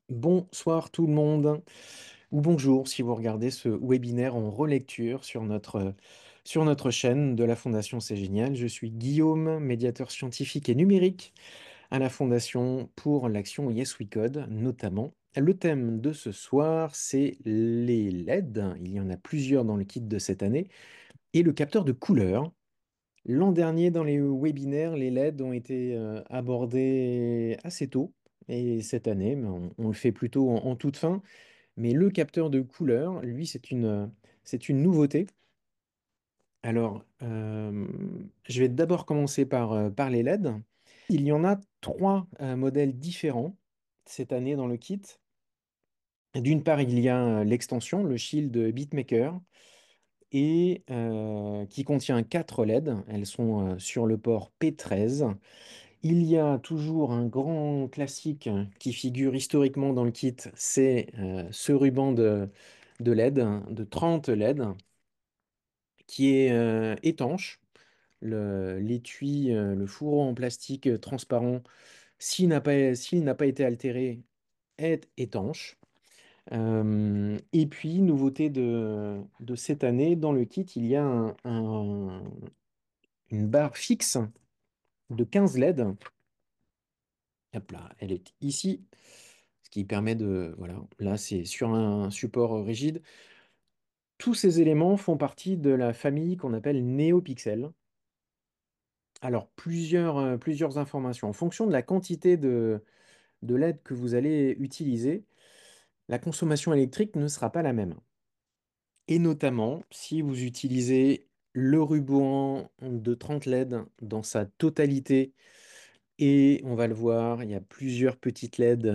Bonsoir tout le monde, ou bonjour si vous regardez ce webinaire en relecture sur notre chaîne de la Fondation C'est Génial. Je suis Guillaume, médiateur scientifique et numérique à la Fondation pour l'action Yes We Code notamment. Le thème de ce soir, c'est les LED. Il y en a plusieurs dans le kit de cette année, et le capteur de couleur. L'an dernier, dans les webinaires, les LED ont été abordés assez tôt. Et cette année, ben, on le fait plutôt en toute fin. Mais le capteur de couleur, lui, c'est une nouveauté. Alors, je vais d'abord commencer par les LED. Il y en a trois modèles différents cette année dans le kit. D'une part, il y a l'extension, le Shield Beatmaker, et qui contient 4 LED. Elles sont sur le port P13. Il y a toujours un grand classique qui figure historiquement dans le kit, c'est ce ruban de LED, de 30 LED, qui est étanche. L'étui, le fourreau en plastique transparent, s'il n'a pas été altéré, est étanche. Et puis, nouveauté de cette année, dans le kit, il y a une barre fixe de 15 LED. Hop là, elle est ici. Ce qui permet de... Voilà, là c'est sur un support rigide. Tous ces éléments font partie de la famille qu'on appelle NeoPixel. Alors, plusieurs informations. En fonction de la quantité de LED que vous allez utiliser, la consommation électrique ne sera pas la même. Et notamment, si vous utilisez le ruban de 30 LED dans sa totalité, et on va le voir, il y a plusieurs petites LED,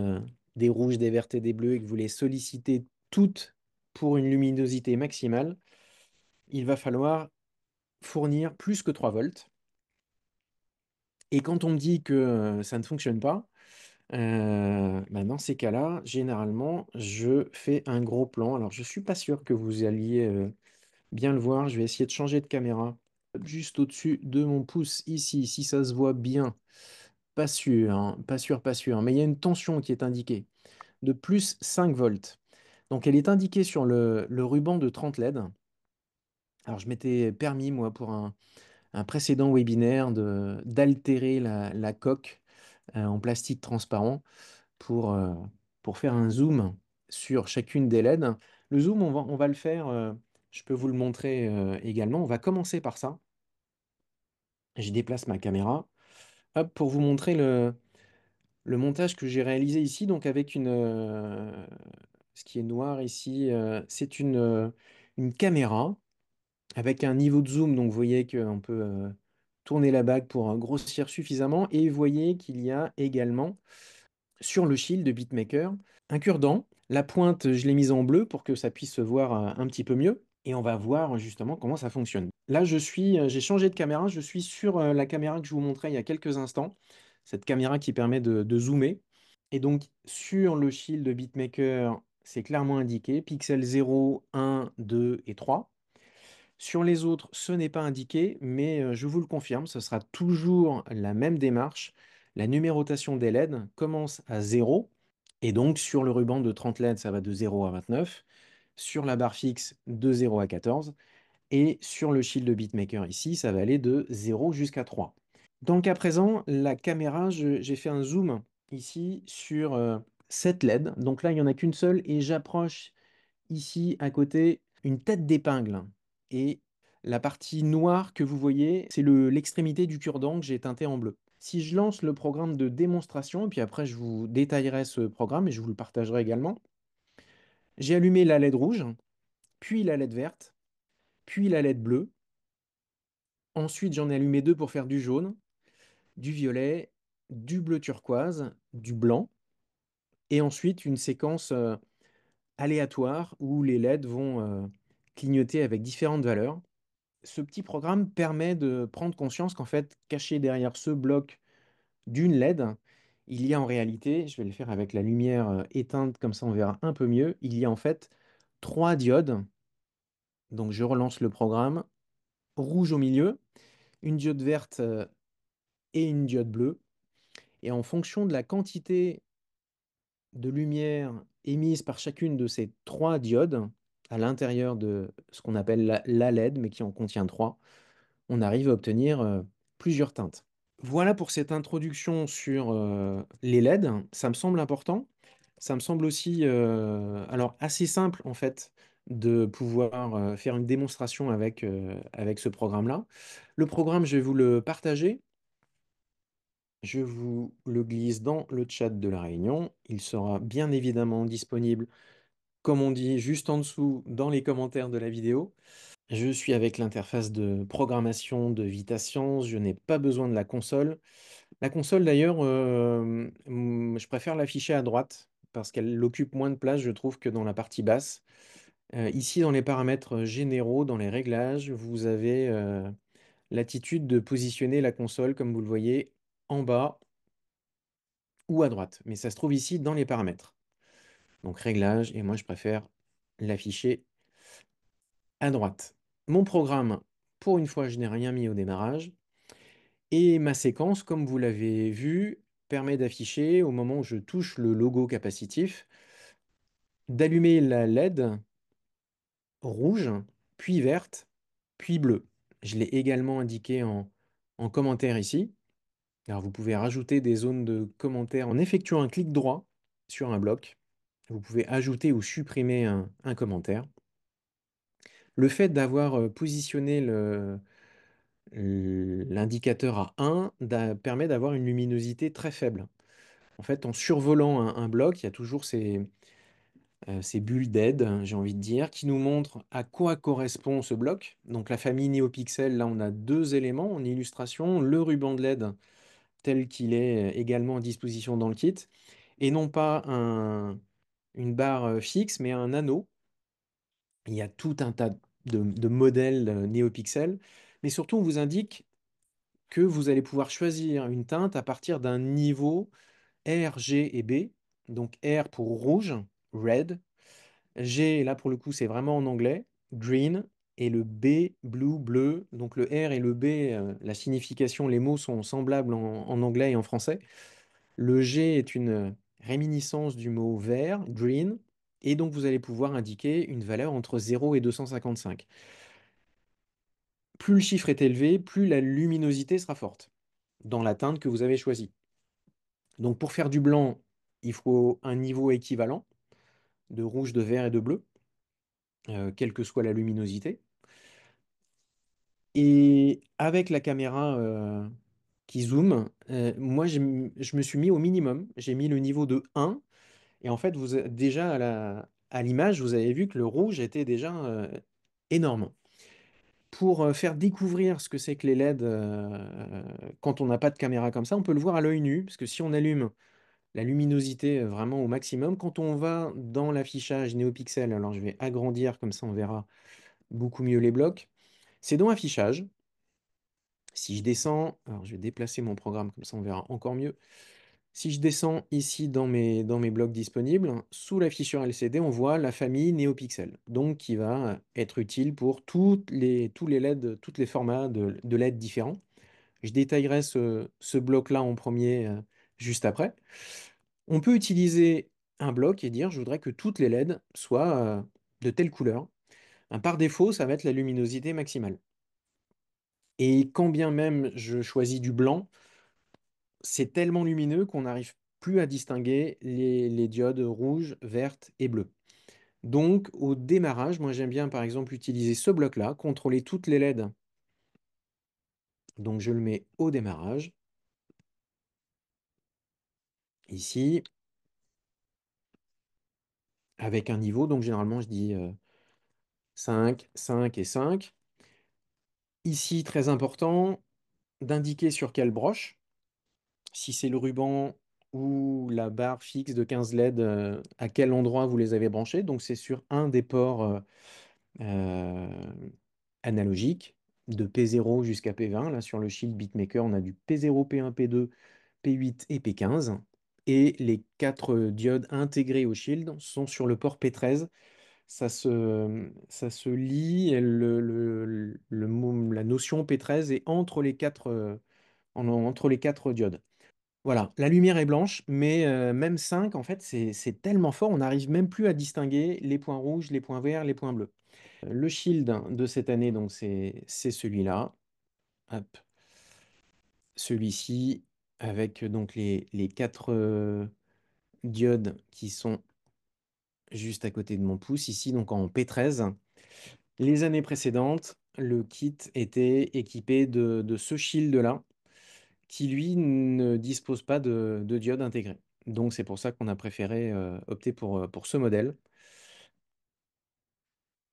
des rouges, des vertes et des bleues, et que vous les sollicitez toutes pour une luminosité maximale, il va falloir fournir plus que 3 volts. Et quand on me dit que ça ne fonctionne pas, bah, dans ces cas-là, généralement, je fais un gros plan. Alors, je ne suis pas sûr que vous alliez bien le voir. Je vais essayer de changer de caméra juste au-dessus de mon pouce ici, si ça se voit bien. Pas sûr, hein, pas sûr, pas sûr. Mais il y a une tension qui est indiquée de plus 5 volts. Donc, elle est indiquée sur le ruban de 30 LED. Alors, je m'étais permis, moi, pour un précédent webinaire, d'altérer la coque en plastique transparent pour, euh, pour faire un zoom sur chacune des LED. Le zoom, on va le faire, je peux vous le montrer également. On va commencer par ça. Je déplace ma caméra, hop, pour vous montrer le montage que j'ai réalisé ici, donc avec ce qui est noir ici, c'est une caméra avec un niveau de zoom, donc vous voyez qu'on peut tourner la bague pour grossir suffisamment, et vous voyez qu'il y a également sur le shield de BitMaker un cure-dent. La pointe, je l'ai mise en bleu pour que ça puisse se voir un petit peu mieux, et on va voir justement comment ça fonctionne. Là, j'ai changé de caméra, je suis sur la caméra que je vous montrais il y a quelques instants, cette caméra qui permet de zoomer. Et donc, sur le shield de BitMaker, c'est clairement indiqué, pixel 0, 1, 2 et 3. Sur les autres, ce n'est pas indiqué, mais je vous le confirme, ce sera toujours la même démarche. La numérotation des LED commence à 0, et donc sur le ruban de 30 LED, ça va de 0 à 29, sur la barre fixe de 0 à 14, et sur le shield de BitMaker ici, ça va aller de 0 jusqu'à 3. Dans le cas présent, la caméra, j'ai fait un zoom ici sur 7 LED. Donc là, il n'y en a qu'une seule et j'approche ici à côté une tête d'épingle. Et la partie noire que vous voyez, c'est l'extrémité du cure-dent que j'ai teinté en bleu. Si je lance le programme de démonstration, et puis après je vous détaillerai ce programme et je vous le partagerai également, j'ai allumé la LED rouge, puis la LED verte, puis la LED bleue. Ensuite, j'en ai allumé deux pour faire du jaune, du violet, du bleu turquoise, du blanc, et ensuite une séquence aléatoire où les LED vont clignoter avec différentes valeurs. Ce petit programme permet de prendre conscience qu'en fait, caché derrière ce bloc d'une LED, il y a en réalité, je vais le faire avec la lumière éteinte, comme ça on verra un peu mieux, il y a en fait 3 diodes. Donc je relance le programme, rouge au milieu, une diode verte et une diode bleue. Et en fonction de la quantité de lumière émise par chacune de ces trois diodes à l'intérieur de ce qu'on appelle la LED, mais qui en contient trois, on arrive à obtenir plusieurs teintes. Voilà pour cette introduction sur les LED. Ça me semble important. Ça me semble aussi alors assez simple en fait de pouvoir faire une démonstration avec ce programme-là. Le programme, je vais vous le partager. Je vous le glisse dans le chat de la réunion. Il sera bien évidemment disponible, comme on dit, juste en dessous dans les commentaires de la vidéo. Je suis avec l'interface de programmation de VitaScience. Je n'ai pas besoin de la console. La console, d'ailleurs, je préfère l'afficher à droite parce qu'elle occupe moins de place, je trouve, que dans la partie basse. Ici, dans les paramètres généraux, dans les réglages, vous avez l'attitude de positionner la console, comme vous le voyez, en bas ou à droite. Mais ça se trouve ici dans les paramètres. Donc, réglages, et moi, je préfère l'afficher à droite. Mon programme, pour une fois, je n'ai rien mis au démarrage. Et ma séquence, comme vous l'avez vu, permet d'afficher, au moment où je touche le logo capacitif, d'allumer la LED rouge, puis verte, puis bleue. Je l'ai également indiqué en commentaire ici. Alors vous pouvez rajouter des zones de commentaires en effectuant un clic droit sur un bloc. Vous pouvez ajouter ou supprimer un commentaire. Le fait d'avoir positionné l'indicateur à 1 permet d'avoir une luminosité très faible. En fait, en survolant un bloc, il y a toujours ces bulles d'aide, j'ai envie de dire, qui nous montrent à quoi correspond ce bloc. Donc la famille NeoPixel, là on a deux éléments en illustration, le ruban de LED tel qu'il est également à disposition dans le kit, et non pas une barre fixe, mais un anneau. Il y a tout un tas de modèles NeoPixel, mais surtout on vous indique que vous allez pouvoir choisir une teinte à partir d'un niveau R, G et B. Donc R pour rouge, red. G, là pour le coup, c'est vraiment en anglais, green. Et le B, blue, bleu. Donc le R et le B, la signification, les mots sont semblables en anglais et en français. Le G est une réminiscence du mot vert, green. Et donc vous allez pouvoir indiquer une valeur entre 0 et 255. Plus le chiffre est élevé, plus la luminosité sera forte dans la teinte que vous avez choisie. Donc pour faire du blanc, il faut un niveau équivalent de rouge, de vert et de bleu, quelle que soit la luminosité. Et avec la caméra qui zoome, moi je me suis mis au minimum. J'ai mis le niveau de 1. Et en fait, déjà à l'image, vous avez vu que le rouge était déjà énorme. Pour faire découvrir ce que c'est que les LED quand on n'a pas de caméra comme ça, on peut le voir à l'œil nu, parce que si on allume la luminosité vraiment au maximum, quand on va dans l'affichage NeoPixel, alors je vais agrandir comme ça on verra beaucoup mieux les blocs, c'est dans affichage. Si je descends, alors je vais déplacer mon programme comme ça on verra encore mieux. Si je descends ici dans mes blocs disponibles, sous l'afficheur LCD, on voit la famille NeoPixel, donc qui va être utile pour tous les LED, tous les formats de LED différents. Je détaillerai ce bloc-là en premier juste après. On peut utiliser un bloc et dire je voudrais que toutes les LED soient de telle couleur. Par défaut, ça va être la luminosité maximale. Et quand bien même je choisis du blanc, c'est tellement lumineux qu'on n'arrive plus à distinguer les diodes rouges, vertes et bleues. Donc au démarrage, moi j'aime bien par exemple utiliser ce bloc-là, contrôler toutes les LED. Donc je le mets au démarrage, ici, avec un niveau. Donc généralement je dis 5, 5 et 5. Ici, très important, d'indiquer sur quelle broche, si c'est le ruban ou la barre fixe de 15 LED, à quel endroit vous les avez branchés. Donc c'est sur un des ports euh, analogiques, de P0 jusqu'à P20. Là, sur le Shield BitMaker, on a du P0, P1, P2, P8 et P15. Et les quatre diodes intégrées au Shield sont sur le port P13. Ça se lie, et la notion P13 est entre les quatre diodes. Voilà, la lumière est blanche, mais même 5, en fait, c'est tellement fort, on n'arrive même plus à distinguer les points rouges, les points verts, les points bleus. Le shield de cette année, donc c'est celui-là. Hop, celui-ci, avec donc les quatre diodes qui sont juste à côté de mon pouce, ici, donc en P13. Les années précédentes, le kit était équipé de ce shield-là, qui lui ne dispose pas de diode intégrée. Donc c'est pour ça qu'on a préféré opter pour ce modèle,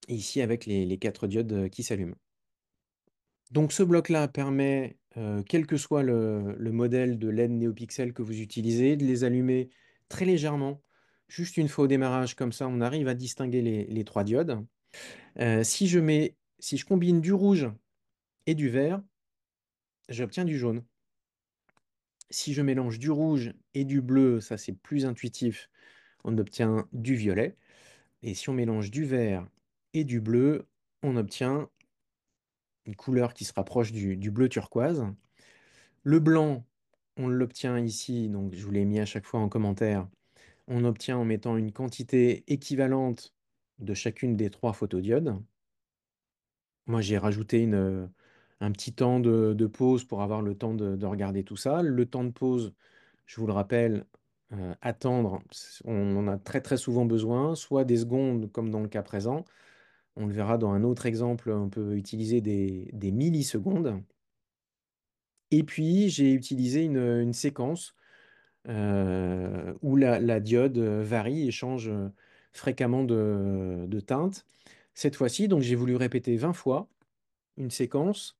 ici avec les quatre diodes qui s'allument. Donc ce bloc-là permet, quel que soit le modèle de LED NeoPixel que vous utilisez, de les allumer très légèrement, juste une fois au démarrage, comme ça on arrive à distinguer les trois diodes. Si je combine du rouge et du vert, j'obtiens du jaune. Si je mélange du rouge et du bleu, ça c'est plus intuitif, on obtient du violet. Et si on mélange du vert et du bleu, on obtient une couleur qui se rapproche du bleu turquoise. Le blanc, on l'obtient ici, donc je vous l'ai mis à chaque fois en commentaire. On obtient en mettant une quantité équivalente de chacune des trois photodiodes. Moi, j'ai rajouté un petit temps de pause pour avoir le temps de regarder tout ça. Le temps de pause, je vous le rappelle, attendre, on en a très très souvent besoin, soit des secondes comme dans le cas présent. On le verra dans un autre exemple, on peut utiliser des millisecondes. Et puis, j'ai utilisé une séquence où la diode varie et change fréquemment de teinte. Cette fois-ci, donc j'ai voulu répéter 20 fois une séquence.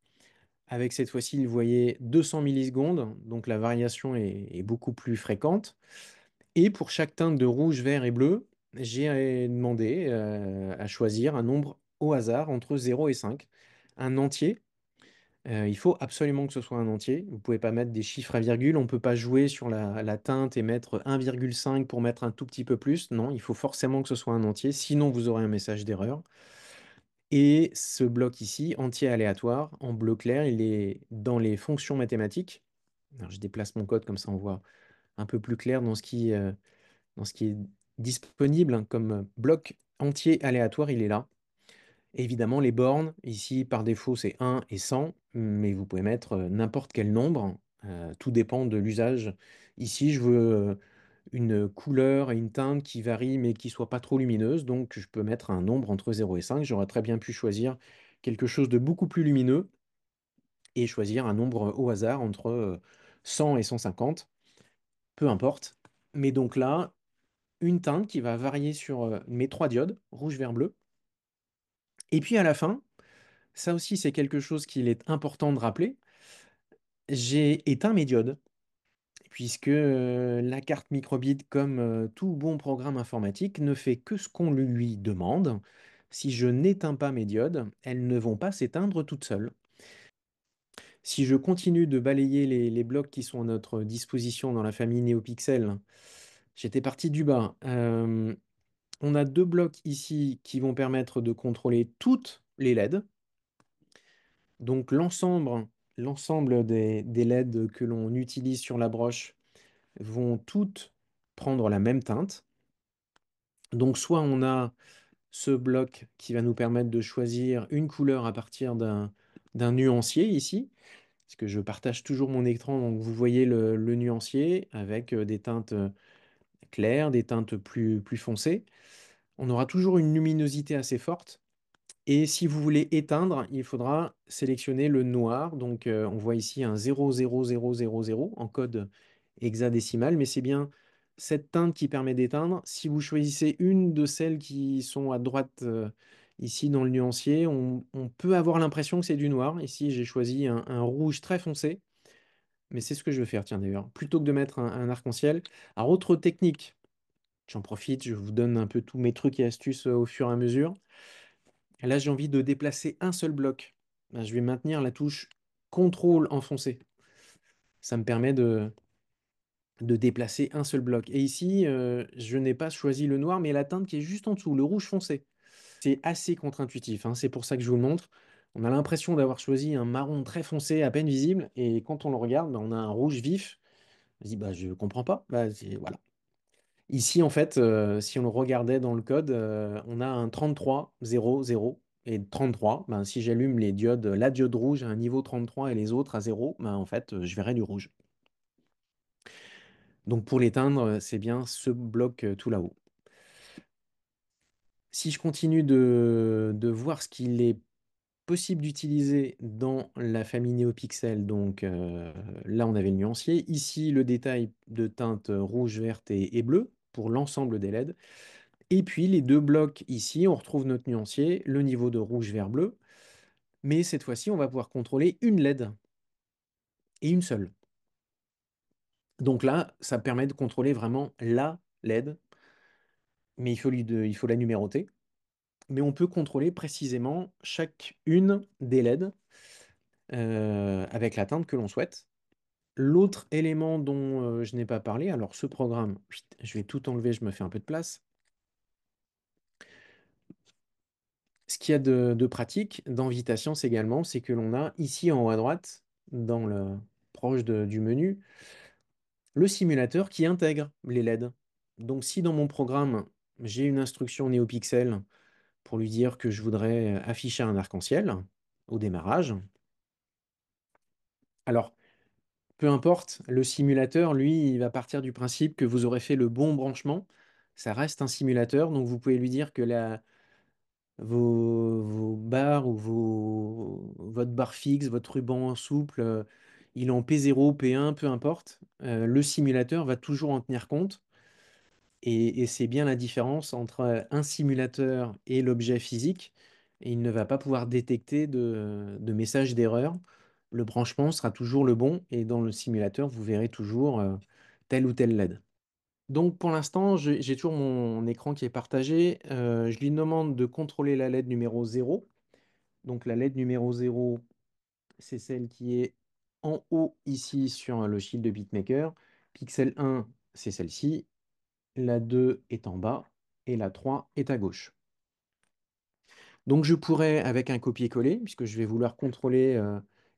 Avec cette fois-ci, vous voyez 200 millisecondes, donc la variation est beaucoup plus fréquente. Et pour chaque teinte de rouge, vert et bleu, j'ai demandé à choisir un nombre au hasard entre 0 et 5. Un entier. Il faut absolument que ce soit un entier. Vous ne pouvez pas mettre des chiffres à virgule. On ne peut pas jouer sur la teinte et mettre 1,5 pour mettre un tout petit peu plus. Non, il faut forcément que ce soit un entier. Sinon, vous aurez un message d'erreur. Et ce bloc ici, entier aléatoire, en bleu clair, il est dans les fonctions mathématiques. Alors, je déplace mon code comme ça on voit un peu plus clair dans ce qui est disponible hein, comme bloc entier aléatoire, il est là. Évidemment, les bornes, ici, par défaut, c'est 1 et 100, mais vous pouvez mettre n'importe quel nombre. Tout dépend de l'usage. Ici, je veux une couleur et une teinte qui varient, mais qui ne soit pas trop lumineuse. Donc, je peux mettre un nombre entre 0 et 5. J'aurais très bien pu choisir quelque chose de beaucoup plus lumineux et choisir un nombre au hasard entre 100 et 150. Peu importe. Mais donc là, une teinte qui va varier sur mes trois diodes, rouge, vert, bleu. Et puis à la fin, ça aussi, c'est quelque chose qu'il est important de rappeler. J'ai éteint mes diodes, puisque la carte microbit, comme tout bon programme informatique, ne fait que ce qu'on lui demande. Si je n'éteins pas mes diodes, elles ne vont pas s'éteindre toutes seules. Si je continue de balayer les blocs qui sont à notre disposition dans la famille NeoPixel, j'étais parti du bas. On a deux blocs ici qui vont permettre de contrôler toutes les LED. Donc l'ensemble des LED que l'on utilise sur la broche vont toutes prendre la même teinte. Donc soit on a ce bloc qui va nous permettre de choisir une couleur à partir d'un nuancier ici, parce que je partage toujours mon écran, donc vous voyez le nuancier avec des teintes claires, des teintes plus foncées. On aura toujours une luminosité assez forte. Et si vous voulez éteindre, il faudra sélectionner le noir. Donc, on voit ici un 00000 en code hexadécimal, mais c'est bien cette teinte qui permet d'éteindre. Si vous choisissez une de celles qui sont à droite ici dans le nuancier, on peut avoir l'impression que c'est du noir. Ici, j'ai choisi un rouge très foncé, mais c'est ce que je vais faire, tiens d'ailleurs, plutôt que de mettre un arc-en-ciel. Alors, autre technique, j'en profite, je vous donne un peu tous mes trucs et astuces au fur et à mesure. Là, j'ai envie de déplacer un seul bloc. Ben, je vais maintenir la touche CTRL enfoncé. Ça me permet de déplacer un seul bloc. Et ici, je n'ai pas choisi le noir, mais la teinte qui est juste en dessous, le rouge foncé. C'est assez contre-intuitif, hein. C'est pour ça que je vous le montre. On a l'impression d'avoir choisi un marron très foncé, à peine visible, et quand on le regarde, ben, on a un rouge vif. Je dis, bah, je comprends pas. Bah, voilà. Ici, en fait, si on le regardait dans le code, on a un 33 0 0 et 33. Ben, si j'allume les diodes, la diode rouge à un niveau 33 et les autres à 0, ben, en fait, je verrai du rouge. Donc pour l'éteindre, c'est bien ce bloc tout là-haut. Si je continue de voir ce qu'il est possible d'utiliser dans la famille NeoPixel, donc là on avait le nuancier. Ici, le détail de teinte rouge, verte et bleue pour l'ensemble des LED. Et puis les deux blocs ici, on retrouve notre nuancier, le niveau de rouge, vert, bleu. Mais cette fois-ci, on va pouvoir contrôler une LED et une seule. Donc là, ça permet de contrôler vraiment la LED, mais il faut la numéroter. Mais on peut contrôler précisément chacune des LED avec la teinte que l'on souhaite. L'autre élément dont je n'ai pas parlé, alors ce programme, je vais tout enlever, je me fais un peu de place. Ce qu'il y a de pratique dans VitaScience également, c'est que l'on a ici en haut à droite, dans le proche du menu, le simulateur qui intègre les LED. Donc si dans mon programme, j'ai une instruction NeoPixel pour lui dire que je voudrais afficher un arc-en-ciel au démarrage, alors peu importe, le simulateur, lui, il va partir du principe que vous aurez fait le bon branchement. Ça reste un simulateur, donc vous pouvez lui dire que vos barres ou votre barre fixe, votre ruban souple, il est en P0, P1, peu importe. Le simulateur va toujours en tenir compte. Et c'est bien la différence entre un simulateur et l'objet physique. Et il ne va pas pouvoir détecter de messages d'erreur. Le branchement sera toujours le bon et dans le simulateur, vous verrez toujours tel ou tel LED. Donc pour l'instant, j'ai toujours mon écran qui est partagé. Je lui demande de contrôler la LED numéro 0. Donc la LED numéro 0, c'est celle qui est en haut ici sur le shield de BitMaker. Pixel 1, c'est celle-ci. La 2 est en bas et la 3 est à gauche. Donc je pourrais, avec un copier-coller, puisque je vais vouloir contrôler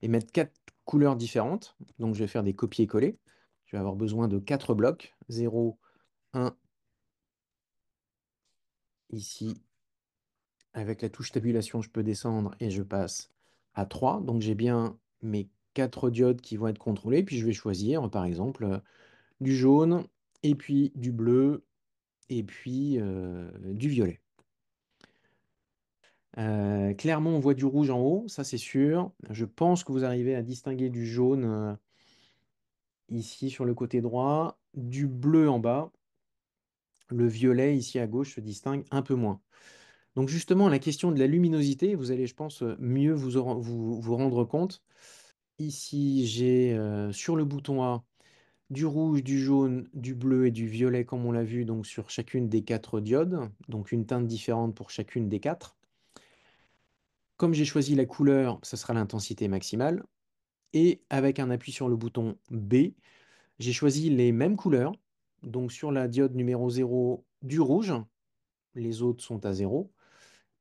et mettre quatre couleurs différentes, donc je vais faire des copier-coller. Je vais avoir besoin de quatre blocs, 0, 1, ici. Avec la touche tabulation, je peux descendre et je passe à 3. Donc j'ai bien mes quatre diodes qui vont être contrôlées. Puis je vais choisir, par exemple, du jaune, et puis du bleu, et puis du violet. Clairement, on voit du rouge en haut, ça c'est sûr. Je pense que vous arrivez à distinguer du jaune ici sur le côté droit, du bleu en bas. Le violet ici à gauche se distingue un peu moins. Donc justement, la question de la luminosité, vous allez, je pense, mieux vous rendre compte. Ici, j'ai sur le bouton A du rouge, du jaune, du bleu et du violet, comme on l'a vu, donc sur chacune des quatre diodes, donc une teinte différente pour chacune des quatre. Comme j'ai choisi la couleur, ce sera l'intensité maximale. Et avec un appui sur le bouton B, j'ai choisi les mêmes couleurs. Donc sur la diode numéro 0, du rouge, les autres sont à 0.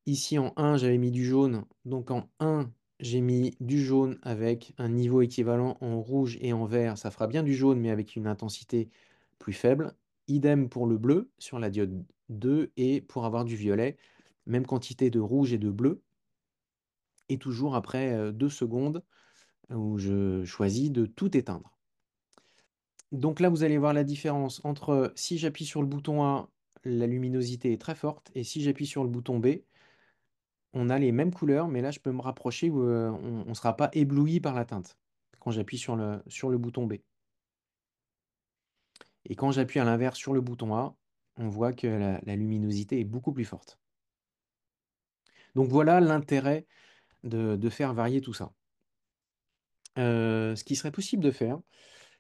Ici en 1, j'avais mis du jaune. Donc en 1, j'ai mis du jaune avec un niveau équivalent en rouge et en vert. Ça fera bien du jaune, mais avec une intensité plus faible. Idem pour le bleu sur la diode 2 et pour avoir du violet, même quantité de rouge et de bleu. Et toujours après 2 secondes où je choisis de tout éteindre. Donc là, vous allez voir la différence entre si j'appuie sur le bouton A, la luminosité est très forte, et si j'appuie sur le bouton B, on a les mêmes couleurs, mais là, je peux me rapprocher où on ne sera pas ébloui par la teinte quand j'appuie sur le bouton B. Et quand j'appuie à l'inverse sur le bouton A, on voit que la luminosité est beaucoup plus forte. Donc voilà l'intérêt de faire varier tout ça. Ce qui serait possible de faire,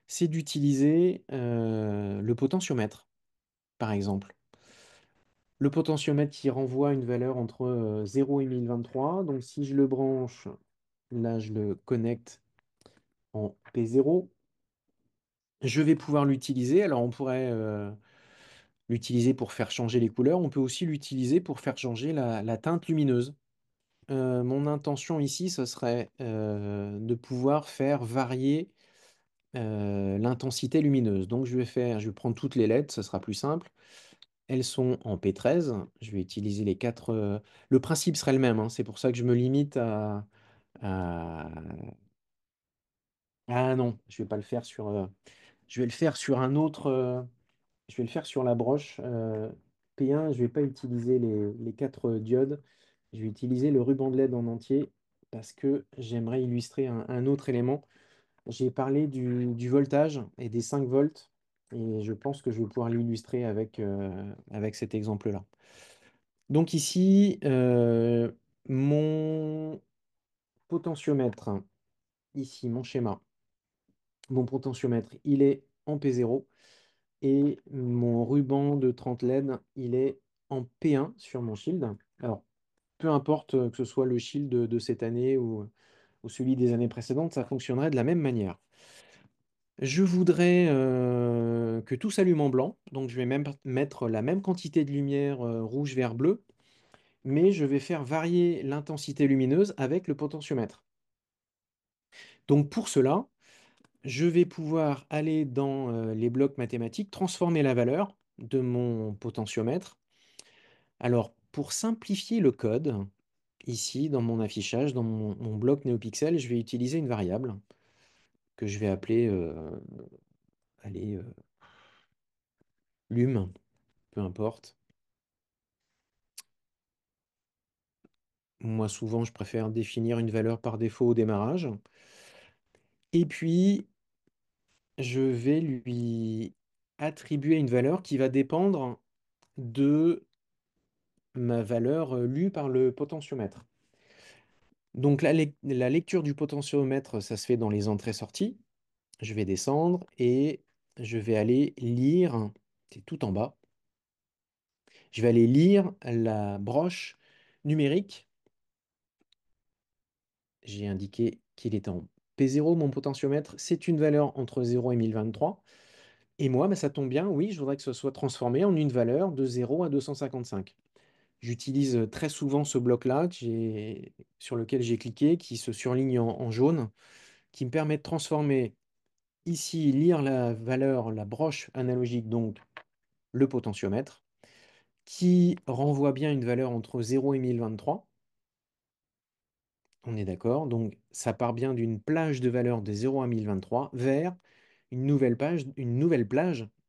c'est d'utiliser le potentiomètre, par exemple. Le potentiomètre qui renvoie une valeur entre 0 et 1023. Donc si je le branche, là je le connecte en P0, je vais pouvoir l'utiliser. Alors on pourrait l'utiliser pour faire changer les couleurs. On peut aussi l'utiliser pour faire changer la teinte lumineuse. Mon intention ici, ce serait de pouvoir faire varier l'intensité lumineuse. Donc je vais prendre toutes les LED, ça sera plus simple. Elles sont en P13. Je vais utiliser les quatre. Le principe serait le même, hein. C'est pour ça que je me limite à- Ah non, je vais pas le faire sur. Je vais le faire sur un autre. Je vais le faire sur la broche P1. Je vais pas utiliser les quatre diodes. Je vais utiliser le ruban de LED en entier parce que j'aimerais illustrer un autre élément. J'ai parlé du voltage et des 5 volts et je pense que je vais pouvoir l'illustrer avec cet exemple-là. Donc ici, mon potentiomètre, ici mon schéma, mon potentiomètre, il est en P0 et mon ruban de 30 LED, il est en P1 sur mon shield. Alors, peu importe que ce soit le shield de cette année ou celui des années précédentes, ça fonctionnerait de la même manière. Je voudrais que tout s'allume en blanc, donc je vais même mettre la même quantité de lumière rouge, vert, bleu, mais je vais faire varier l'intensité lumineuse avec le potentiomètre. Donc pour cela, je vais pouvoir aller dans les blocs mathématiques, transformer la valeur de mon potentiomètre. Alors pour simplifier le code, ici dans mon affichage, dans mon bloc NeoPixel, je vais utiliser une variable que je vais appeler allez, lum, peu importe. Moi, souvent, je préfère définir une valeur par défaut au démarrage. Et puis, je vais lui attribuer une valeur qui va dépendre de ma valeur lue par le potentiomètre. Donc, la lecture du potentiomètre, ça se fait dans les entrées-sorties. Je vais descendre et je vais aller lire, c'est tout en bas, je vais aller lire la broche numérique. J'ai indiqué qu'il est en P0, mon potentiomètre, c'est une valeur entre 0 et 1023. Et moi, bah, ça tombe bien, oui, je voudrais que ce soit transformé en une valeur de 0 à 255. J'utilise très souvent ce bloc-là sur lequel j'ai cliqué, qui se surligne en jaune, qui me permet de transformer ici, lire la valeur, la broche analogique, donc le potentiomètre, qui renvoie bien une valeur entre 0 et 1023. On est d'accord. Donc, ça part bien d'une plage de valeur de 0 à 1023 vers une nouvelle plage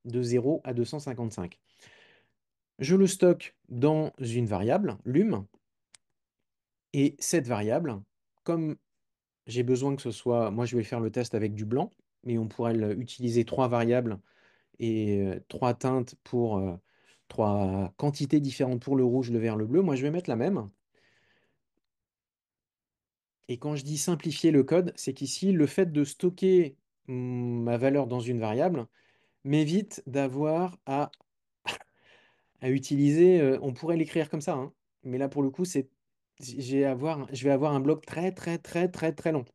de 0 à 255. Je le stocke dans une variable, lum, et cette variable, comme j'ai besoin que ce soit, moi je vais faire le test avec du blanc, mais on pourrait utiliser trois variables et trois teintes pour trois quantités différentes pour le rouge, le vert, le bleu. Moi je vais mettre la même. Et quand je dis simplifier le code, c'est qu'ici, le fait de stocker ma valeur dans une variable m'évite d'avoir à utiliser, on pourrait l'écrire comme ça, hein, mais là pour le coup, je vais avoir un bloc très très très très très long.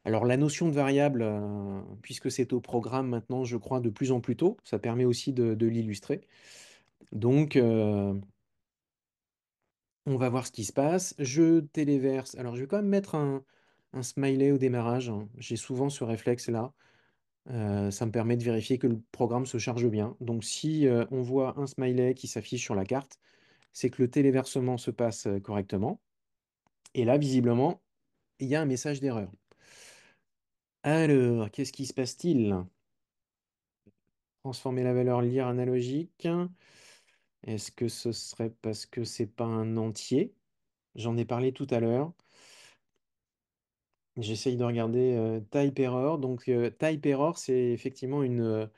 Alors la notion de variable, puisque c'est au programme maintenant, je crois, de plus en plus tôt, ça permet aussi de l'illustrer. Donc on va voir ce qui se passe. Je téléverse. Alors je vais quand même mettre un smiley au démarrage, hein. J'ai souvent ce réflexe-là. Ça me permet de vérifier que le programme se charge bien. Donc si on voit un smiley qui s'affiche sur la carte, c'est que le téléversement se passe correctement. Et là, visiblement, il y a un message d'erreur. Alors, qu'est-ce qui se passe-t-il? Transformer la valeur lire analogique. Est-ce que ce serait parce que c'est pas un entier? J'en ai parlé tout à l'heure. J'essaye de regarder type error. Donc, type error, c'est effectivement une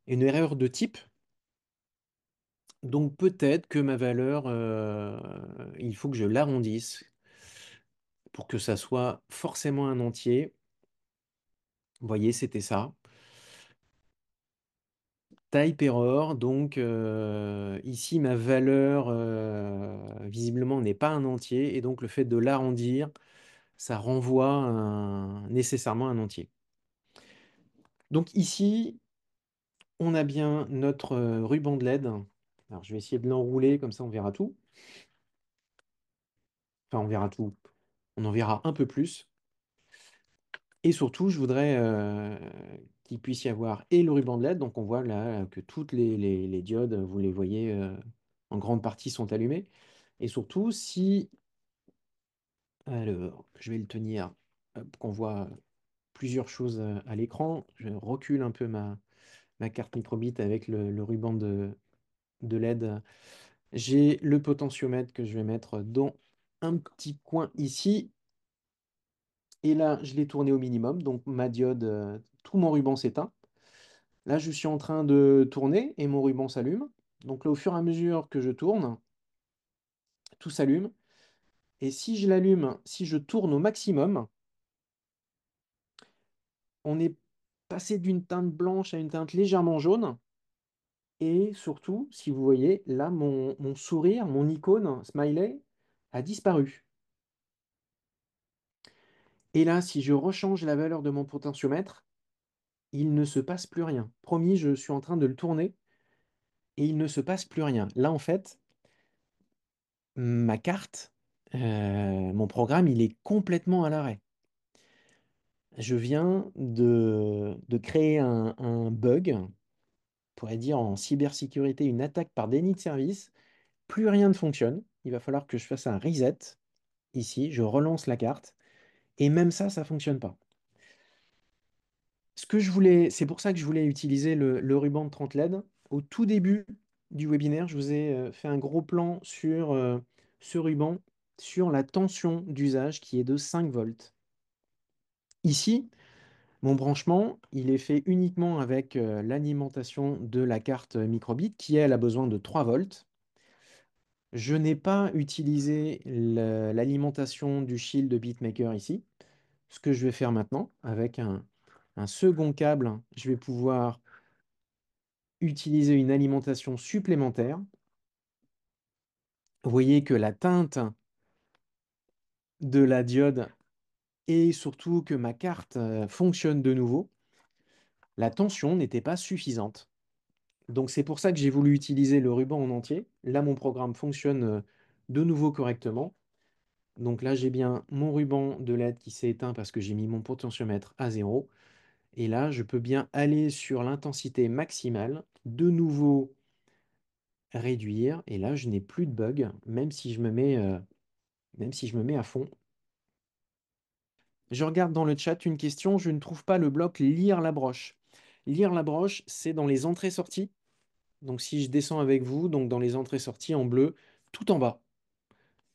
erreur de type. Donc, peut-être que ma valeur, il faut que je l'arrondisse pour que ça soit forcément un entier. Vous voyez, c'était ça. Type error, donc ici ma valeur visiblement n'est pas un entier et donc le fait de l'arrondir, ça renvoie nécessairement un entier. Donc ici, on a bien notre ruban de LED. Alors je vais essayer de l'enrouler, comme ça on verra tout. Enfin on verra tout, on en verra un peu plus. Et surtout, je voudrais qu'il puisse y avoir et le ruban de LED. Donc on voit là que toutes les diodes, vous les voyez, en grande partie sont allumées. Et surtout, si... Alors, je vais le tenir, hop, qu'on voit plusieurs choses à l'écran. Je recule un peu ma carte microbit avec le ruban de LED. J'ai le potentiomètre que je vais mettre dans un petit coin ici. Et là, je l'ai tourné au minimum. Donc ma diode, tout mon ruban s'éteint. Là, je suis en train de tourner et mon ruban s'allume. Donc là, au fur et à mesure que je tourne, tout s'allume. Et si je l'allume, si je tourne au maximum, on est passé d'une teinte blanche à une teinte légèrement jaune. Et surtout, si vous voyez, là, mon sourire, mon icône, smiley, a disparu. Et là, si je rechange la valeur de mon potentiomètre, il ne se passe plus rien. Promis, je suis en train de le tourner et il ne se passe plus rien. Là, en fait, ma carte, mon programme, il est complètement à l'arrêt. Je viens de créer un bug, on pourrait dire en cybersécurité, une attaque par déni de service. Plus rien ne fonctionne. Il va falloir que je fasse un reset. Ici, je relance la carte. Et même ça ne fonctionne pas. Ce que je voulais, c'est pour ça que je voulais utiliser le ruban de 30 LED. Au tout début du webinaire, je vous ai fait un gros plan sur ce ruban, sur la tension d'usage qui est de 5 volts. Ici, mon branchement, il est fait uniquement avec l'alimentation de la carte microbit qui, elle, a besoin de 3 volts. Je n'ai pas utilisé l'alimentation du shield de BitMaker ici. Ce que je vais faire maintenant, avec un second câble, je vais pouvoir utiliser une alimentation supplémentaire. Vous voyez que la teinte de la diode et surtout que ma carte fonctionne de nouveau, la tension n'était pas suffisante. Donc c'est pour ça que j'ai voulu utiliser le ruban en entier. Là, mon programme fonctionne de nouveau correctement. Donc là, j'ai bien mon ruban de LED qui s'est éteint parce que j'ai mis mon potentiomètre à 0. Et là, je peux bien aller sur l'intensité maximale, de nouveau réduire. Et là, je n'ai plus de bug, même si je me mets à fond. Je regarde dans le chat une question, je ne trouve pas le bloc lire la broche. Lire la broche, c'est dans les entrées-sorties. Donc si je descends avec vous, donc dans les entrées-sorties en bleu, tout en bas.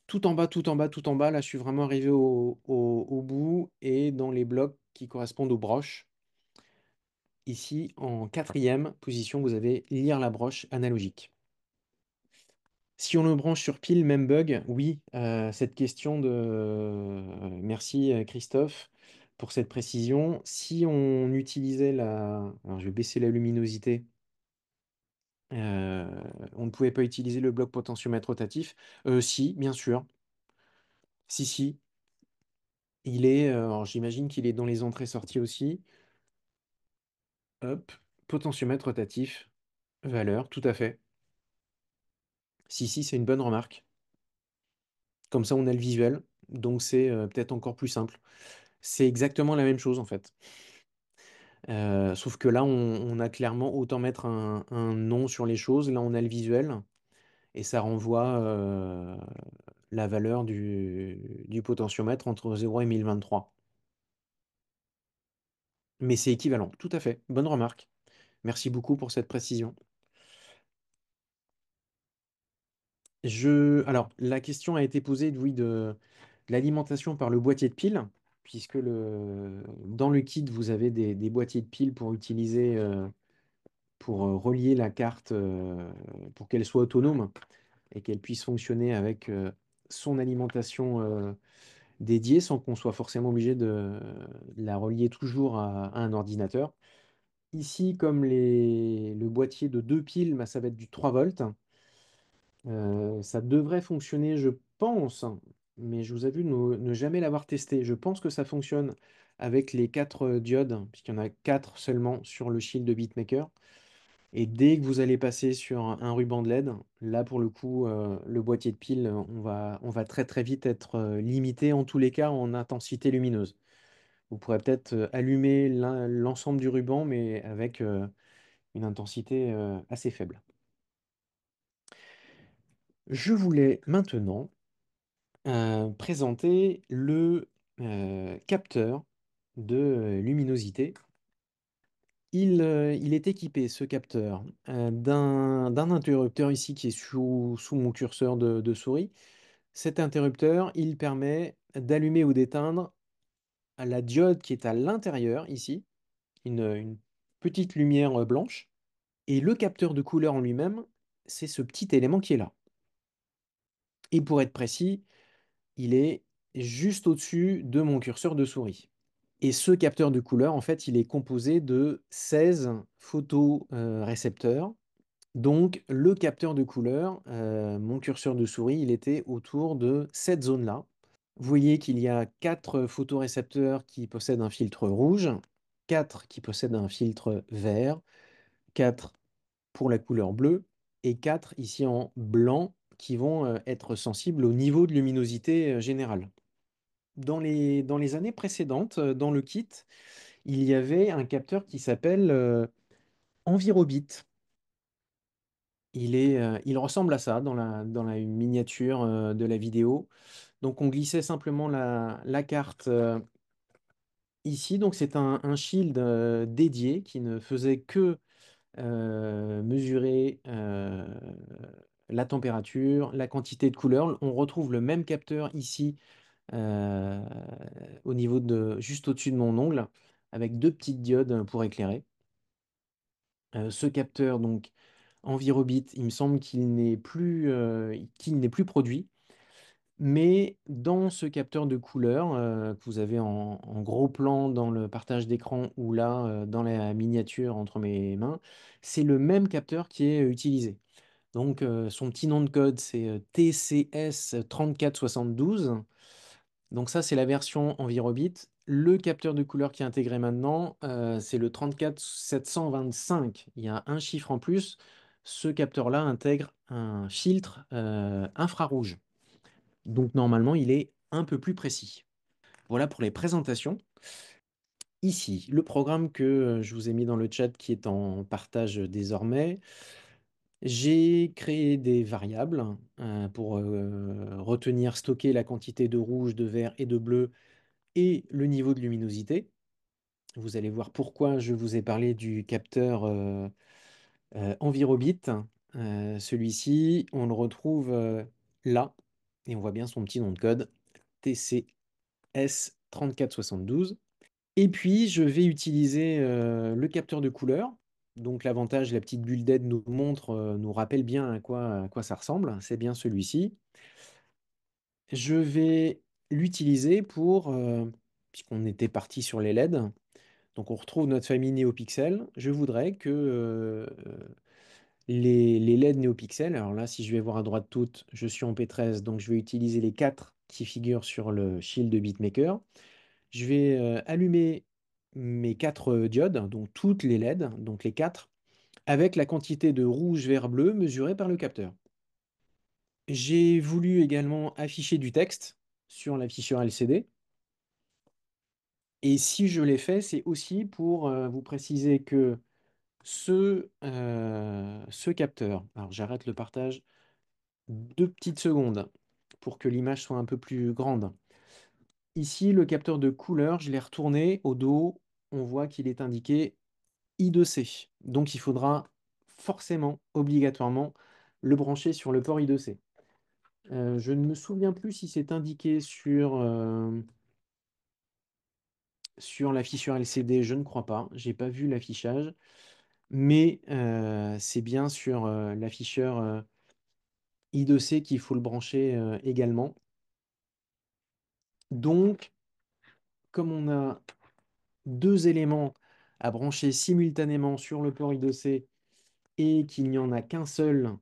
Tout en bas, tout en bas, tout en bas. Là, je suis vraiment arrivé au bout et dans les blocs qui correspondent aux broches. Ici, en quatrième position, vous avez lire la broche analogique. Si on le branche sur pile, même bug, oui, cette question de... merci Christophe pour cette précision. Si on utilisait la... Alors je vais baisser la luminosité. On ne pouvait pas utiliser le bloc potentiomètre rotatif. Si, bien sûr. Si, si. Il est... alors j'imagine qu'il est dans les entrées-sorties aussi. Hop, potentiomètre rotatif, valeur, tout à fait. Si, si, c'est une bonne remarque. Comme ça, on a le visuel. Donc c'est peut-être encore plus simple. C'est exactement la même chose en fait. Sauf que là, on a clairement autant mettre un nom sur les choses. Là, on a le visuel et ça renvoie la valeur du potentiomètre entre 0 et 1023. Mais c'est équivalent, tout à fait. Bonne remarque. Merci beaucoup pour cette précision. Alors, la question a été posée, oui, de l'alimentation par le boîtier de piles, puisque dans le kit, vous avez des boîtiers de piles pour utiliser, pour relier la carte, pour qu'elle soit autonome et qu'elle puisse fonctionner avec son alimentation dédiée sans qu'on soit forcément obligé de la relier toujours à un ordinateur. Ici, comme le boîtier de deux piles, bah, ça va être du 3 volts. Ça devrait fonctionner, je pense, mais je vous avoue ne jamais l'avoir testé. Je pense que ça fonctionne avec les 4 diodes, puisqu'il y en a 4 seulement sur le shield de BitMaker. Et dès que vous allez passer sur un ruban de LED, là pour le coup, le boîtier de pile, on va très très vite être limité en tous les cas en intensité lumineuse. Vous pourrez peut-être allumer l'ensemble du ruban, mais avec une intensité assez faible. Je voulais maintenant présenter le capteur de luminosité. Il est équipé, ce capteur, d'un interrupteur ici qui est sous mon curseur de souris. Cet interrupteur, il permet d'allumer ou d'éteindre la diode qui est à l'intérieur ici, une petite lumière blanche. Et le capteur de couleur en lui-même, c'est ce petit élément qui est là. Et pour être précis, il est juste au-dessus de mon curseur de souris. Et ce capteur de couleur, en fait, il est composé de 16 photorécepteurs. Donc, le capteur de couleur, mon curseur de souris, il était autour de cette zone-là. Vous voyez qu'il y a 4 photorécepteurs qui possèdent un filtre rouge, 4 qui possèdent un filtre vert, 4 pour la couleur bleue et 4 ici en blanc qui vont être sensibles au niveau de luminosité générale. Dans les années précédentes, dans le kit, il y avait un capteur qui s'appelle Envirobit. Il ressemble à ça dans la miniature de la vidéo. Donc on glissait simplement la carte ici. Donc c'est un shield dédié qui ne faisait que mesurer la température, la quantité de couleur. On retrouve le même capteur ici euh, au niveau juste au-dessus de mon ongle avec deux petites diodes pour éclairer. Ce capteur, donc Envirobit, il me semble qu'il n'est plus produit. Mais dans ce capteur de couleur que vous avez en gros plan dans le partage d'écran ou là dans la miniature entre mes mains, c'est le même capteur qui est utilisé. Donc son petit nom de code c'est TCS 3472. Donc ça c'est la version Envirobit. Le capteur de couleur qui est intégré maintenant, c'est le 34725. Il y a un chiffre en plus. Ce capteur-là intègre un filtre infrarouge. Donc normalement, il est un peu plus précis. Voilà pour les présentations. Ici, le programme que je vous ai mis dans le chat qui est en partage désormais. J'ai créé des variables pour retenir, stocker la quantité de rouge, de vert et de bleu et le niveau de luminosité. Vous allez voir pourquoi je vous ai parlé du capteur Envirobit. Celui-ci, on le retrouve là et on voit bien son petit nom de code TCS3472. Et puis, je vais utiliser le capteur de couleur. Donc, l'avantage, la petite bulle d'aide nous montre, nous rappelle bien à quoi ça ressemble. C'est bien celui-ci. Je vais l'utiliser puisqu'on était parti sur les LED, donc on retrouve notre famille NeoPixel. Je voudrais que les LED NeoPixel, alors là, si je vais voir à droite toutes, je suis en P13, donc je vais utiliser les 4 qui figurent sur le shield de BitMaker. Je vais allumer mes 4 diodes, donc toutes les LED, donc les 4, avec la quantité de rouge, vert, bleu mesurée par le capteur. J'ai voulu également afficher du texte sur l'afficheur LCD. Et si je l'ai fait, c'est aussi pour vous préciser que ce capteur, alors j'arrête le partage 2 petites secondes pour que l'image soit un peu plus grande. Ici, le capteur de couleur, je l'ai retourné au dos. On voit qu'il est indiqué I2C. Donc il faudra forcément, obligatoirement, le brancher sur le port I2C. Je ne me souviens plus si c'est indiqué sur l'afficheur LCD, je ne crois pas. J'ai pas vu l'affichage, mais c'est bien sur l'afficheur I2C qu'il faut le brancher également. Donc, comme on a deux éléments à brancher simultanément sur le port I2C et qu'il n'y en a qu'un seul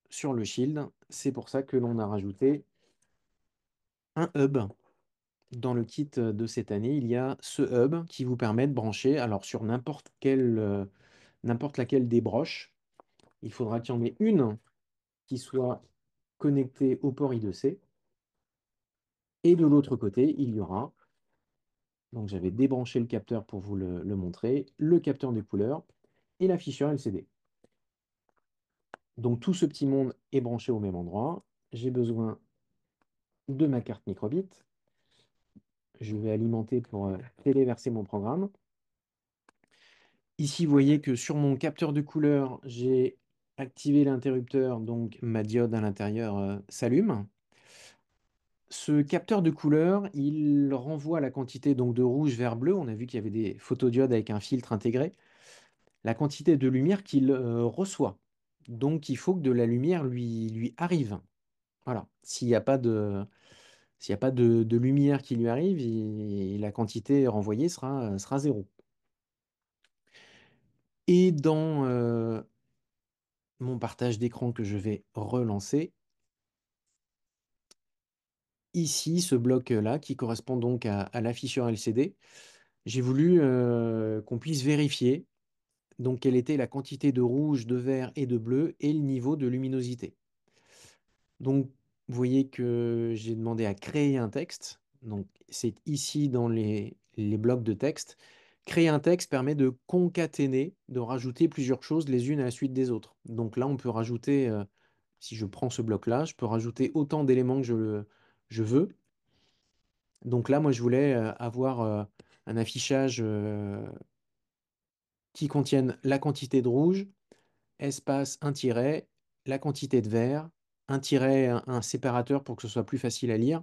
sur le Shield, c'est pour ça que l'on a rajouté un hub. Dans le kit de cette année, il y a ce hub qui vous permet de brancher alors sur n'importe laquelle des broches. Il faudra qu'il y en ait une qui soit connectée au port I2C et de l'autre côté, il y aura Donc j'avais débranché le capteur pour vous le montrer, le capteur de couleur et l'afficheur LCD. Donc tout ce petit monde est branché au même endroit. J'ai besoin de ma carte microbit. Je vais alimenter pour téléverser mon programme. Ici, vous voyez que sur mon capteur de couleur, j'ai activé l'interrupteur, donc ma diode à l'intérieur s'allume. Ce capteur de couleur, il renvoie la quantité donc de rouge vers bleu. On a vu qu'il y avait des photodiodes avec un filtre intégré. La quantité de lumière qu'il reçoit. Donc, il faut que de la lumière lui arrive. Voilà. S'il n'y a pas de lumière qui lui arrive, la quantité renvoyée sera zéro. Et dans mon partage d'écran que je vais relancer, ici, ce bloc-là, qui correspond donc à l'afficheur LCD, j'ai voulu qu'on puisse vérifier donc quelle était la quantité de rouge, de vert et de bleu et le niveau de luminosité. Donc, vous voyez que j'ai demandé à créer un texte. Donc, c'est ici dans les blocs de texte. Créer un texte permet de concaténer, de rajouter plusieurs choses les unes à la suite des autres. Donc là, on peut rajouter, si je prends ce bloc-là, je peux rajouter autant d'éléments que je veux. Donc là, moi, je voulais avoir un affichage qui contienne la quantité de rouge, espace un tiret, la quantité de vert, un tiret, un séparateur pour que ce soit plus facile à lire.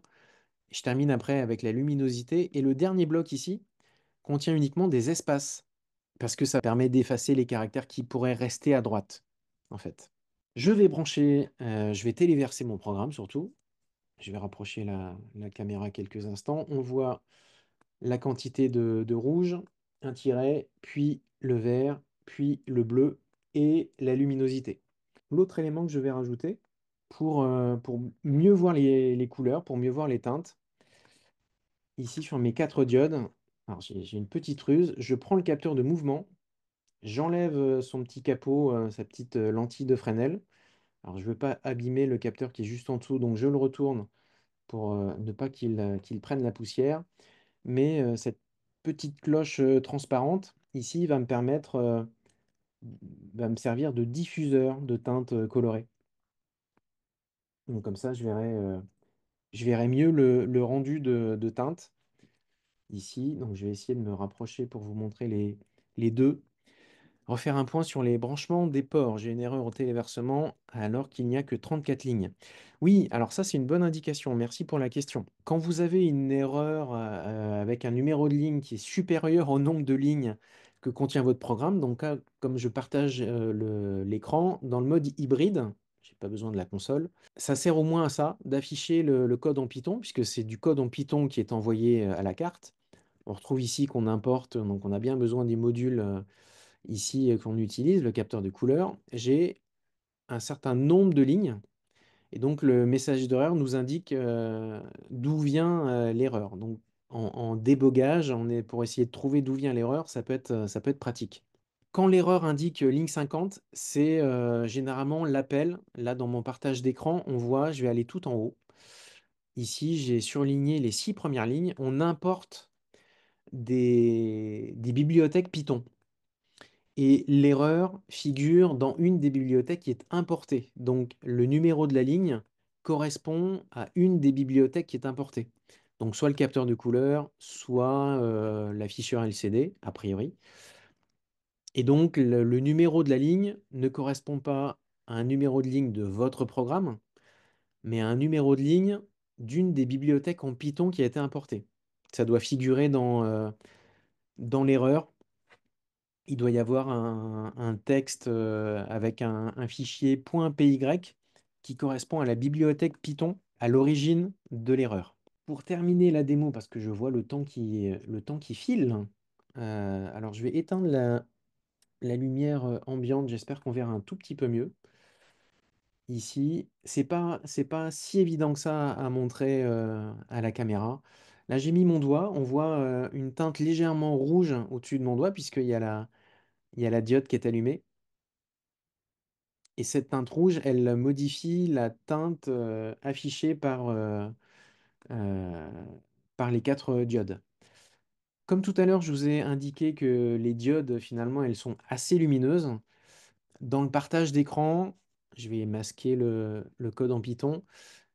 Je termine après avec la luminosité. Et le dernier bloc ici contient uniquement des espaces, parce que ça permet d'effacer les caractères qui pourraient rester à droite, en fait. Je vais téléverser mon programme surtout. Je vais rapprocher la caméra quelques instants. On voit la quantité de rouge, un tiret, puis le vert, puis le bleu et la luminosité. L'autre élément que je vais rajouter pour mieux voir les couleurs, pour mieux voir les teintes, ici sur mes quatre diodes, alors j'ai une petite ruse, je prends le capteur de mouvement, j'enlève son petit capot, sa petite lentille de Fresnel. Alors je ne veux pas abîmer le capteur qui est juste en dessous, donc je le retourne pour ne pas qu'il prenne la poussière. Mais cette petite cloche transparente ici va me servir de diffuseur de teintes colorées. Donc comme ça, je verrai mieux le rendu de teinte ici. Donc je vais essayer de me rapprocher pour vous montrer les deux. Refaire un point sur les branchements des ports. J'ai une erreur au téléversement alors qu'il n'y a que 34 lignes. Oui, alors ça c'est une bonne indication. Merci pour la question. Quand vous avez une erreur avec un numéro de ligne qui est supérieur au nombre de lignes que contient votre programme, donc comme je partage l'écran dans le mode hybride, j'ai pas besoin de la console. Ça sert au moins à ça, d'afficher le code en Python, puisque c'est du code en Python qui est envoyé à la carte. On retrouve ici qu'on importe, donc on a bien besoin des modules ici qu'on utilise, le capteur de couleur. J'ai un certain nombre de lignes, et donc le message d'erreur nous indique d'où vient l'erreur. Donc en débogage, pour essayer de trouver d'où vient l'erreur, ça peut être pratique. Quand l'erreur indique ligne 50, c'est généralement l'appel. Là, dans mon partage d'écran, on voit, je vais aller tout en haut. Ici, j'ai surligné les 6 premières lignes. On importe des bibliothèques Python. Et l'erreur figure dans une des bibliothèques qui est importée. Donc, le numéro de la ligne correspond à une des bibliothèques qui est importée. Donc, soit le capteur de couleur, soit l'afficheur LCD, a priori. Et donc, le numéro de la ligne ne correspond pas à un numéro de ligne de votre programme, mais à un numéro de ligne d'une des bibliothèques en Python qui a été importée. Ça doit figurer dans l'erreur. Il doit y avoir un texte avec un fichier .py qui correspond à la bibliothèque Python à l'origine de l'erreur. Pour terminer la démo, parce que je vois le temps qui file, alors je vais éteindre la lumière ambiante, j'espère qu'on verra un tout petit peu mieux. Ici, c'est pas si évident que ça à montrer à la caméra. Là, j'ai mis mon doigt, on voit une teinte légèrement rouge au-dessus de mon doigt, il y a la diode qui est allumée. Et cette teinte rouge, elle modifie la teinte affichée euh, par les quatre diodes. Comme tout à l'heure, je vous ai indiqué que les diodes, finalement, elles sont assez lumineuses. Dans le partage d'écran, je vais masquer le code en Python.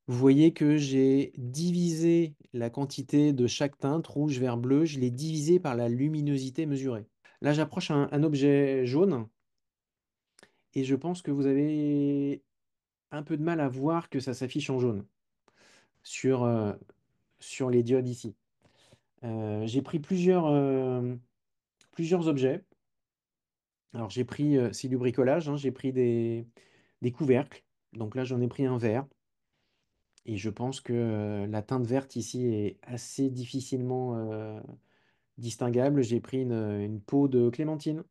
Vous voyez que j'ai divisé la quantité de chaque teinte, rouge, vert, bleu, je l'ai divisé par la luminosité mesurée. Là, j'approche un objet jaune et je pense que vous avez un peu de mal à voir que ça s'affiche en jaune sur, sur les diodes ici. J'ai pris plusieurs objets. Alors, j'ai pris, c'est du bricolage, hein, j'ai pris des couvercles. Donc là, j'en ai pris un vert. Et je pense que la teinte verte ici est assez difficilement distinguable. J'ai pris une peau de clémentine.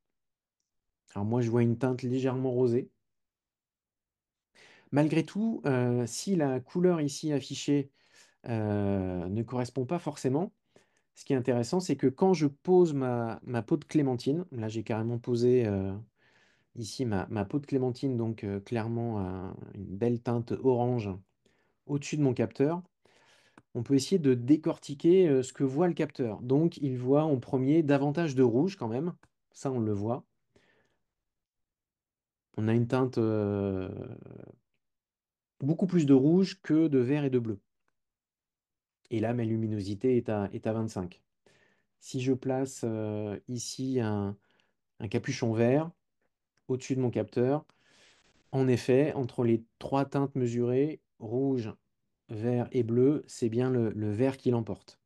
Alors moi, je vois une teinte légèrement rosée. Malgré tout, si la couleur ici affichée ne correspond pas forcément, ce qui est intéressant, c'est que quand je pose ma peau de clémentine, là j'ai carrément posé ici ma peau de clémentine, donc clairement une belle teinte orange au-dessus de mon capteur, on peut essayer de décortiquer ce que voit le capteur. Donc il voit en premier davantage de rouge quand même, ça on le voit. On a une teinte beaucoup plus de rouge que de vert et de bleu. Et là, ma luminosité est à 25. Si je place ici un capuchon vert au-dessus de mon capteur, en effet, entre les trois teintes mesurées, rouge, vert et bleu, c'est bien le vert qui l'emporte.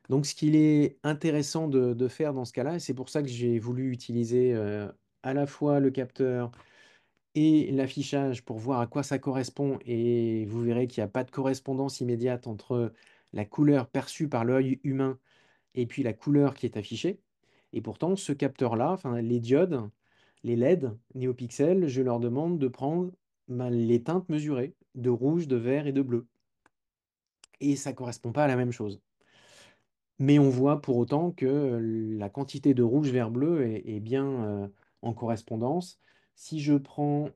Donc, ce qu'il est intéressant de faire dans ce cas-là, et c'est pour ça que j'ai voulu utiliser à la fois le capteur et l'affichage pour voir à quoi ça correspond, et vous verrez qu'il n'y a pas de correspondance immédiate entre la couleur perçue par l'œil humain et puis la couleur qui est affichée. Et pourtant, ce capteur-là, enfin les diodes, les LED NeoPixel, je leur demande de prendre les teintes mesurées de rouge, de vert et de bleu. Et ça ne correspond pas à la même chose. Mais on voit pour autant que la quantité de rouge, vert, bleu est bien en correspondance. Si je prends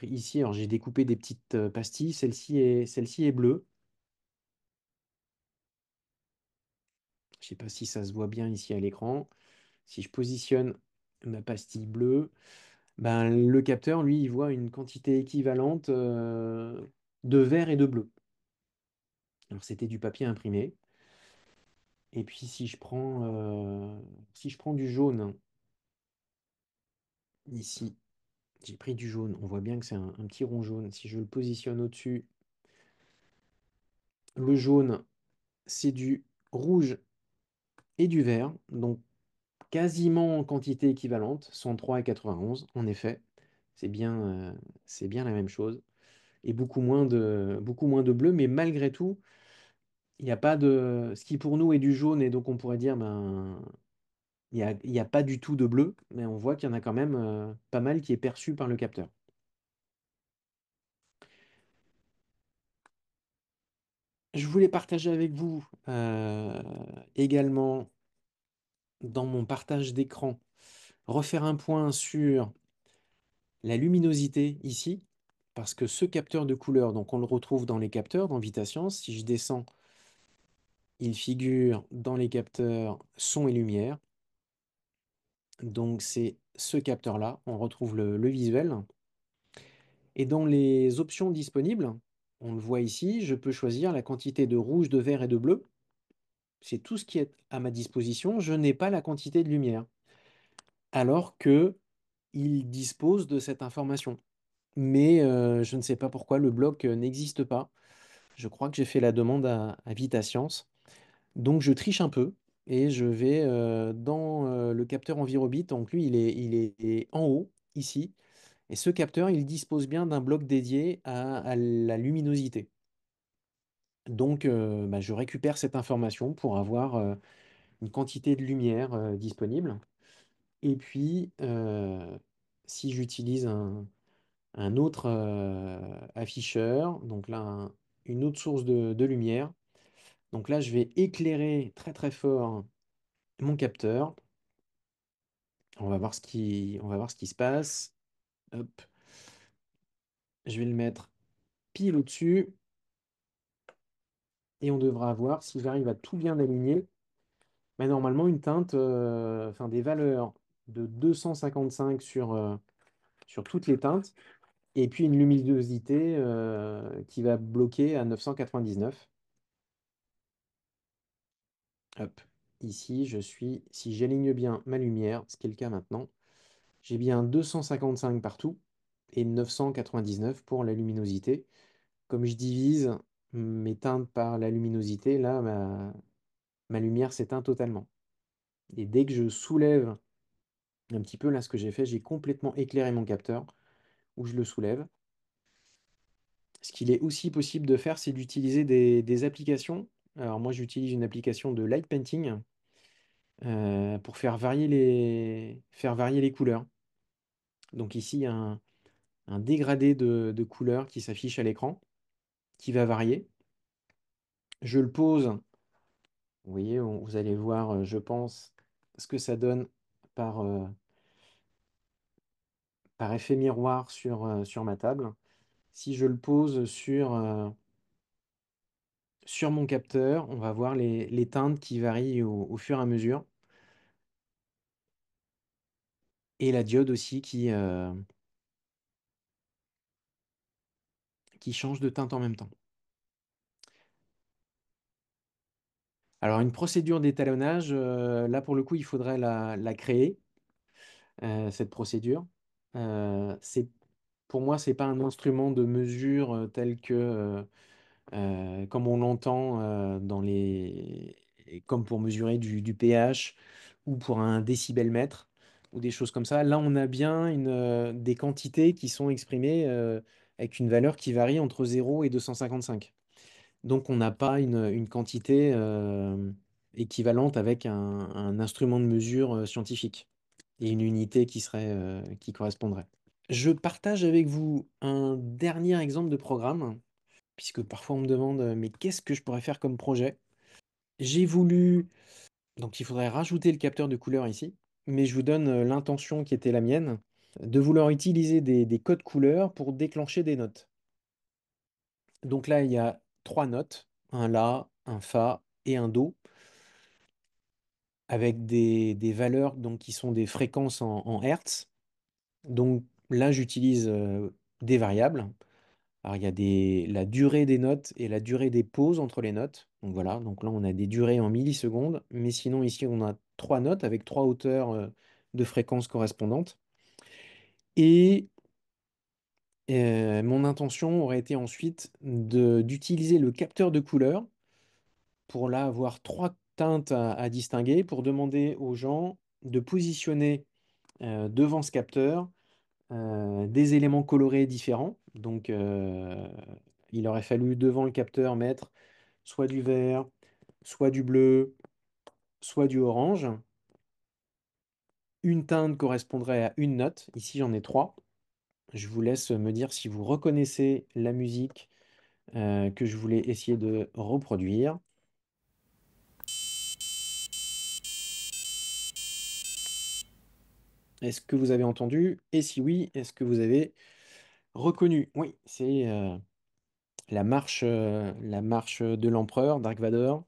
ici, alors j'ai découpé des petites pastilles, celle-ci est bleue. Je ne sais pas si ça se voit bien ici à l'écran. Si je positionne ma pastille bleue, ben, le capteur, lui, il voit une quantité équivalente de vert et de bleu. Alors c'était du papier imprimé. Et puis si je prends du jaune ici, j'ai pris du jaune, on voit bien que c'est un petit rond jaune. Si je le positionne au-dessus, le jaune, c'est du rouge et du vert, donc quasiment en quantité équivalente, 103 et 91, en effet. C'est bien, c'est bien la même chose. Et beaucoup moins de bleu, mais malgré tout, il n'y a pas de. Ce qui pour nous est du jaune, et donc on pourrait dire, ben, il y a pas du tout de bleu, mais on voit qu'il y en a quand même pas mal qui est perçu par le capteur. Je voulais partager avec vous également dans mon partage d'écran, refaire un point sur la luminosité ici, parce que ce capteur de couleur, donc on le retrouve dans les capteurs, dans VitaScience. Si je descends, il figure dans les capteurs son et lumière. Donc c'est ce capteur-là, on retrouve le visuel. Et dans les options disponibles, on le voit ici, je peux choisir la quantité de rouge, de vert et de bleu. C'est tout ce qui est à ma disposition. Je n'ai pas la quantité de lumière, alors que il dispose de cette information. Mais je ne sais pas pourquoi le bloc n'existe pas. Je crois que j'ai fait la demande à VitaScience. Donc je triche un peu et je vais dans le capteur Envirobit. Donc lui, il est en haut, ici. Et ce capteur, il dispose bien d'un bloc dédié à la luminosité. Donc bah, je récupère cette information pour avoir une quantité de lumière disponible. Et puis, si j'utilise un autre afficheur, donc là, une autre source de lumière, donc là, je vais éclairer très très fort mon capteur. On va voir ce qui se passe. Hop, je vais le mettre pile au-dessus et on devra voir si j'arrive à tout bien aligner. Mais normalement, une teinte, enfin des valeurs de 255 sur toutes les teintes, et puis une luminosité qui va bloquer à 999. Hop. Ici, si j'aligne bien ma lumière, ce qui est le cas maintenant, j'ai bien 255 partout et 999 pour la luminosité. Comme je divise mes teintes par la luminosité, là, ma lumière s'éteint totalement. Et dès que je soulève un petit peu, là, ce que j'ai fait, j'ai complètement éclairé mon capteur, où je le soulève. Ce qu'il est aussi possible de faire, c'est d'utiliser des applications. Alors moi, j'utilise une application de light painting pour faire varier les couleurs. Donc ici, il y a un dégradé de couleurs qui s'affiche à l'écran, qui va varier. Je le pose, vous voyez, vous allez voir, je pense, ce que ça donne par, euh, par effet miroir sur ma table. Si je le pose sur mon capteur, on va voir les teintes qui varient au fur et à mesure. Et la diode aussi qui change de teinte en même temps. Alors, une procédure d'étalonnage, là pour le coup, il faudrait la créer, cette procédure. C'est, pour moi, c'est pas un instrument de mesure tel que, comme on l'entend comme pour mesurer du pH ou pour un décibelmètre ou des choses comme ça. Là, on a bien des quantités qui sont exprimées avec une valeur qui varie entre 0 et 255. Donc, on n'a pas une quantité équivalente avec un instrument de mesure scientifique et une unité qui correspondrait. Je partage avec vous un dernier exemple de programme, puisque parfois on me demande, mais qu'est-ce que je pourrais faire comme projet? J'ai voulu, donc il faudrait rajouter le capteur de couleur ici, mais je vous donne l'intention qui était la mienne, de vouloir utiliser des codes couleurs pour déclencher des notes. Donc là, il y a trois notes, un La, un Fa et un Do, avec des valeurs donc, qui sont des fréquences en Hertz. Donc là, j'utilise des variables. Alors, il y a la durée des notes et la durée des pauses entre les notes. Donc voilà, donc là, on a des durées en millisecondes. Mais sinon, ici, on a trois notes avec trois hauteurs de fréquences correspondantes. Et mon intention aurait été ensuite d'utiliser le capteur de couleur pour là avoir trois teintes à distinguer, pour demander aux gens de positionner devant ce capteur des éléments colorés différents. Donc, il aurait fallu devant le capteur mettre soit du vert, soit du bleu, soit du orange. Une teinte correspondrait à une note. Ici, j'en ai trois. Je vous laisse me dire si vous reconnaissez la musique que je voulais essayer de reproduire. Est-ce que vous avez entendu? Et si oui, est-ce que vous avez reconnu? Oui, c'est la marche de l'empereur, Dark Vador,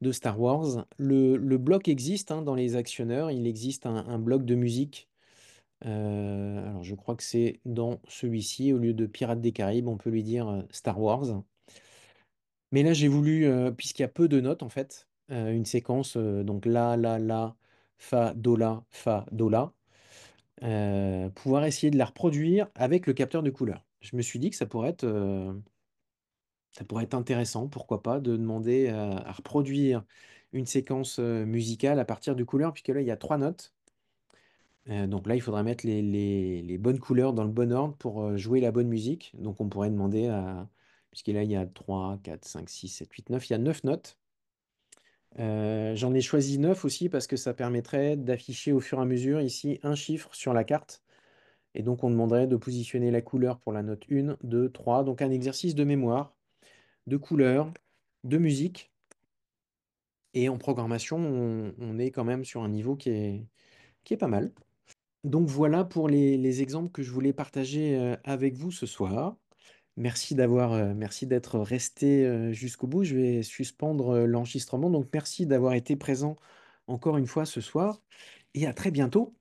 de Star Wars. Le bloc existe hein, dans les actionneurs, il existe un bloc de musique. Alors je crois que c'est dans celui-ci, au lieu de Pirates des Caraïbes, on peut lui dire Star Wars. Mais là j'ai voulu, puisqu'il y a peu de notes en fait, une séquence, donc la, fa, do, la, pouvoir essayer de la reproduire avec le capteur de couleur. Je me suis dit que ça pourrait être intéressant, pourquoi pas, de demander à reproduire une séquence musicale à partir de couleurs, puisque là, il y a trois notes. Donc là, il faudra mettre les bonnes couleurs dans le bon ordre pour jouer la bonne musique. Donc on pourrait demander puisque là, il y a 3, 4, 5, 6, 7, 8, 9, il y a 9 notes. J'en ai choisi 9 aussi parce que ça permettrait d'afficher au fur et à mesure ici un chiffre sur la carte. Et donc on demanderait de positionner la couleur pour la note 1, 2, 3. Donc un exercice de mémoire, de couleur, de musique. Et en programmation, on est quand même sur un niveau qui est pas mal. Donc voilà pour les exemples que je voulais partager avec vous ce soir. Merci d'être resté jusqu'au bout. Je vais suspendre l'enregistrement. Donc merci d'avoir été présent encore une fois ce soir et à très bientôt.